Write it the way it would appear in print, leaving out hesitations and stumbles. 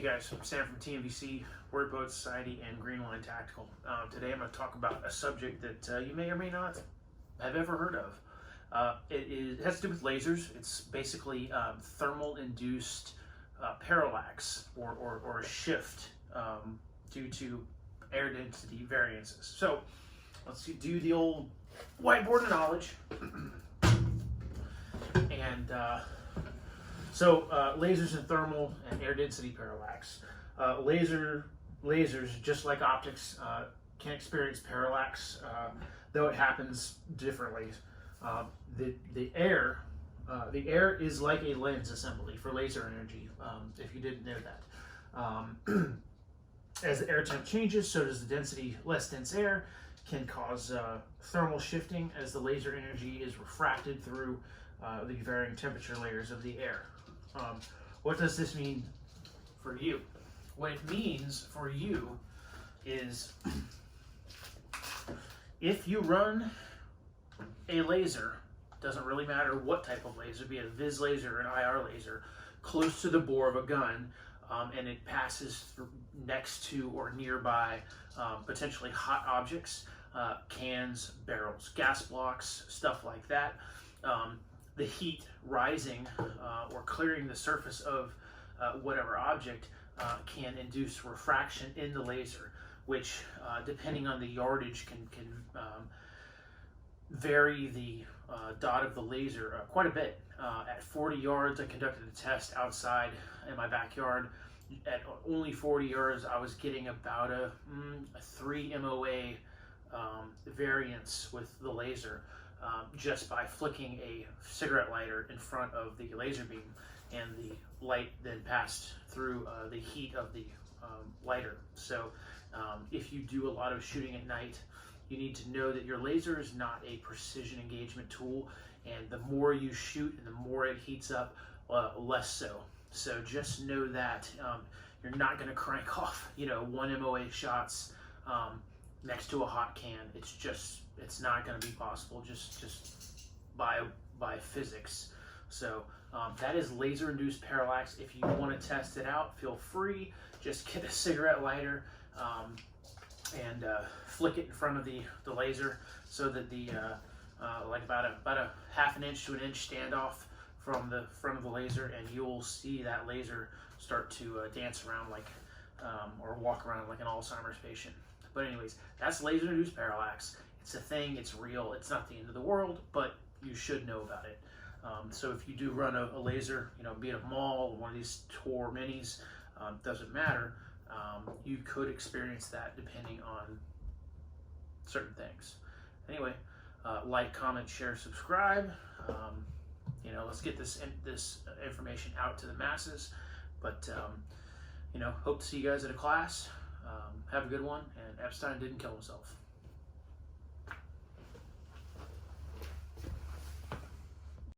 guys, Sam from TMVC, Word Poet Society, and Green Line Tactical. Today I'm going to talk about a subject that you may or may not have ever heard of. It has to do with lasers. It's basically thermal induced parallax or a shift due to air density variances. So let's do the old whiteboard of knowledge. And lasers and thermal and air density parallax. Lasers, just like optics, can experience parallax, though it happens differently. The air is like a lens assembly for laser energy, if you didn't know that. As the air temp changes, so does the density. Less dense air can cause thermal shifting as the laser energy is refracted through the varying temperature layers of the air. What does this mean for you? What it means for you is if you run a laser, doesn't really matter what type of laser, be it a vis laser or an IR laser, close to the bore of a gun, and it passes next to or nearby potentially hot objects, cans, barrels, gas blocks, stuff like that. The heat rising or clearing the surface of whatever object can induce refraction in the laser, which depending on the yardage can vary the dot of the laser quite a bit. At 40 yards, I conducted a test outside in my backyard. At only 40 yards, I was getting about a 3 MOA variance with the laser. Just by flicking a cigarette lighter in front of the laser beam, and the light then passed through the heat of the lighter. So if you do a lot of shooting at night, you need to know that your laser is not a precision engagement tool, and the more you shoot and the more it heats up, less so. So just know that you're not going to crank off 1 MOA shots next to a hot can. It's not going to be possible just by physics. So that is laser induced parallax. If you want to test it out, feel free. Just get a cigarette lighter and flick it in front of the laser so that the like about a half an inch to an inch standoff from the front of the laser, and you'll see that laser start to dance around like or walk around like an Alzheimer's patient. But anyways, that's laser induced parallax. It's a thing, it's real, it's not the end of the world, but you should know about it. So if you do run a laser, be it a mall or one of these Tor minis, doesn't matter, you could experience that depending on certain things. Anyway, like, comment, share, subscribe. Let's get this information out to the masses. But hope to see you guys at a class. Have a good one, and Epstein didn't kill himself.